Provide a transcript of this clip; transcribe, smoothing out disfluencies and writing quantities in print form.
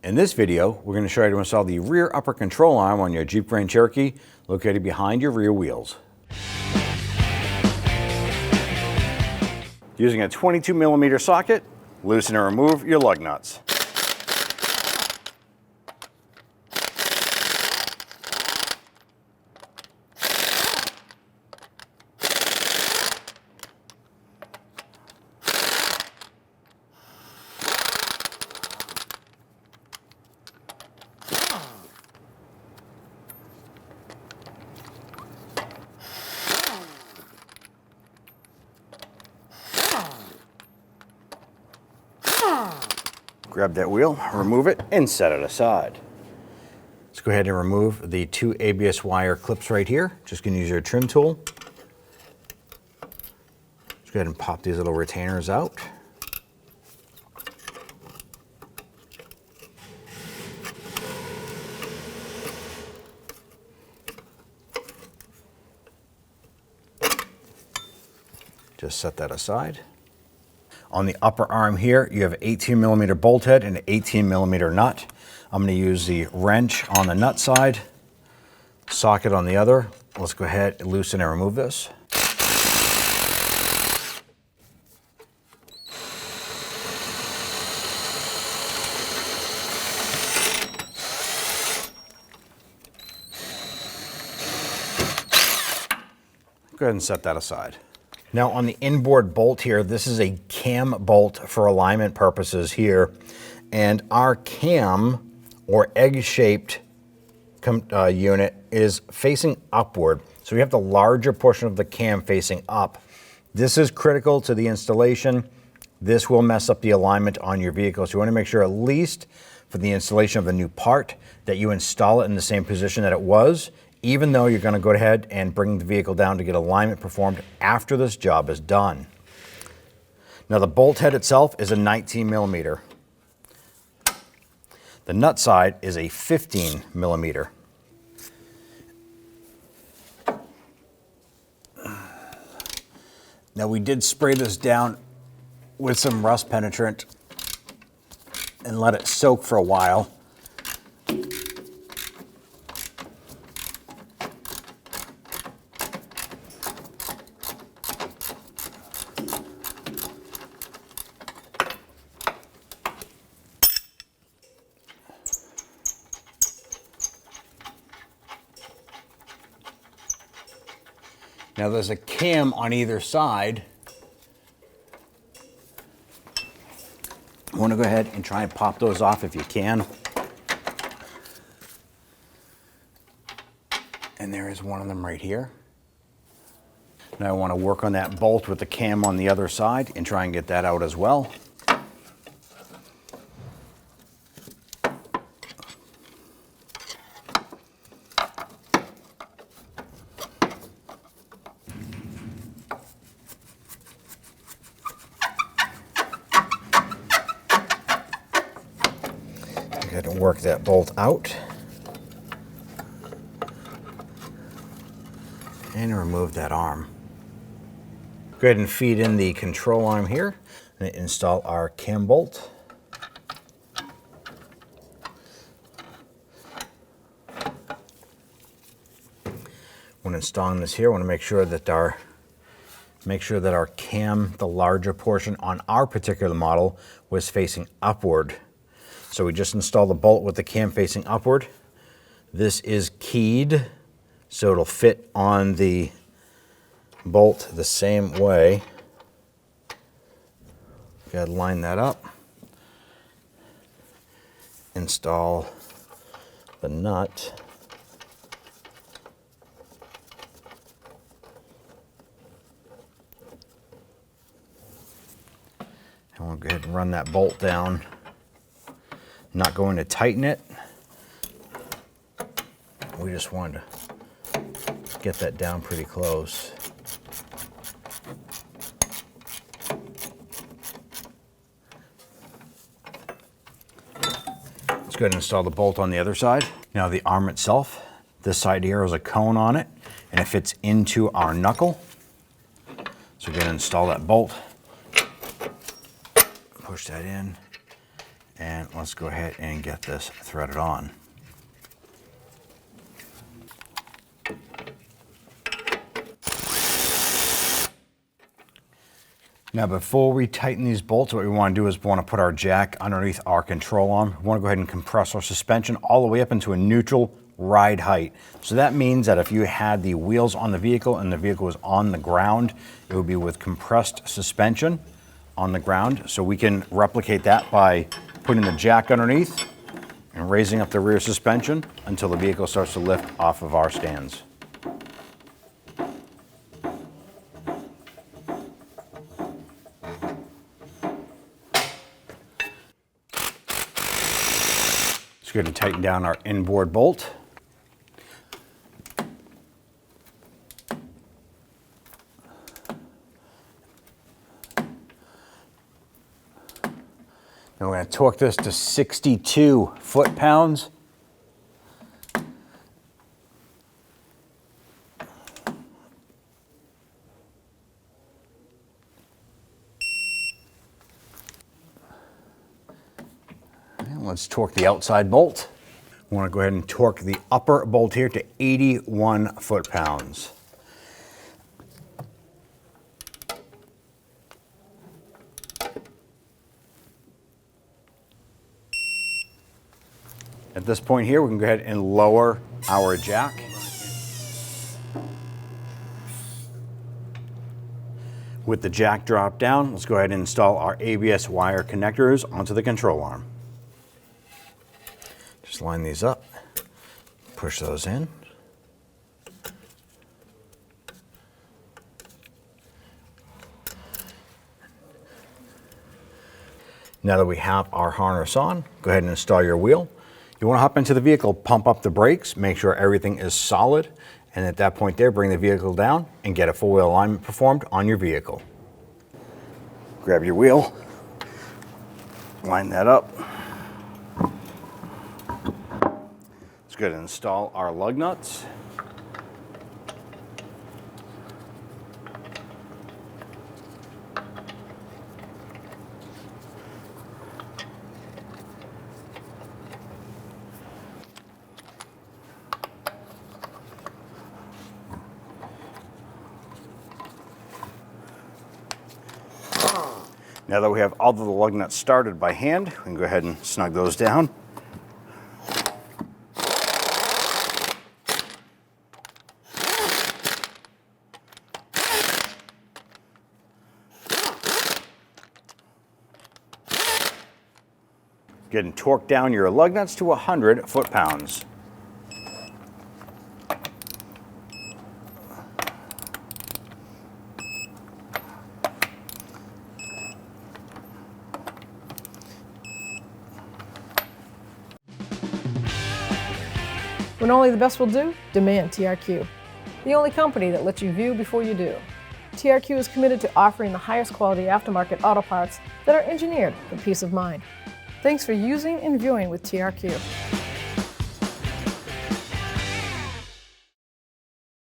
In this video, we're going to show you how to install the rear upper control arm on your Jeep Grand Cherokee located behind your rear wheels. Using a 22mm socket, loosen and remove your lug nuts. Grab that wheel, remove it, and set it aside. Let's go ahead and remove the two ABS wire clips right here. Just gonna use your trim tool. Let's go ahead and pop these little retainers out. Just set that aside. On the upper arm here, you have an 18mm bolt head and an 18mm nut. I'm going to use the wrench on the nut side, socket on the other. Let's go ahead and loosen and remove this. Go ahead and set that aside. Now on the inboard bolt here, this is a cam bolt for alignment purposes here. And our cam or egg-shaped unit is facing upward. So we have the larger portion of the cam facing up. This is critical to the installation. This will mess up the alignment on your vehicle. So you want to make sure, at least for the installation of a new part, that you install it in the same position that it was, even though you're going to go ahead and bring the vehicle down to get alignment performed after this job is done. Now the bolt head itself is a 19mm. The nut side is a 15mm. Now we did spray this down with some rust penetrant and let it soak for a while. Now there's a cam on either side. You want to go ahead and try and pop those off if you can. And there is one of them right here. Now I want to work on that bolt with the cam on the other side and try and get that out as well. Go ahead and work that bolt out and remove that arm. Go ahead and feed in the control arm here and install our cam bolt. When installing this here, I want to make sure that our cam, the larger portion on our particular model, was facing upward. So we just install the bolt with the cam facing upward. This is keyed, so it'll fit on the bolt the same way. Gotta line that up. Install the nut. And we'll go ahead and run that bolt down. Not going to tighten it. We just wanted to get that down pretty close. Let's go ahead and install the bolt on the other side. Now the arm itself, this side here has a cone on it and it fits into our knuckle. So we're going to install that bolt. Push that in And let's go ahead and get this threaded on. Now before we tighten these bolts, what we want to do is we want to put our jack underneath our control arm. We want to go ahead and compress our suspension all the way up into a neutral ride height. So that means that if you had the wheels on the vehicle and the vehicle was on the ground, it would be with compressed suspension on the ground. So we can replicate that by putting the jack underneath and raising up the rear suspension until the vehicle starts to lift off of our stands. Let's go ahead and tighten down our inboard bolt. Now we're going to torque this to 62 foot-pounds. Let's torque the outside bolt. We want to go ahead and torque the upper bolt here to 81 foot-pounds. At this point here, we can go ahead and lower our jack. With the jack dropped down, let's go ahead and install our ABS wire connectors onto the control arm. Just line these up, push those in. Now that we have our harness on, go ahead and install your wheel. You want to hop into the vehicle, pump up the brakes, make sure everything is solid, and at that point there, bring the vehicle down and get a full wheel alignment performed on your vehicle. Grab your wheel, line that up. Let's go ahead and install our lug nuts. Now that we have all of the lug nuts started by hand, we can go ahead and snug those down. Go ahead and torque down your lug nuts to 100 foot-pounds. When only the best will do, demand TRQ. The only company that lets you view before you do. TRQ is committed to offering the highest quality aftermarket auto parts that are engineered for peace of mind. Thanks for using and viewing with TRQ.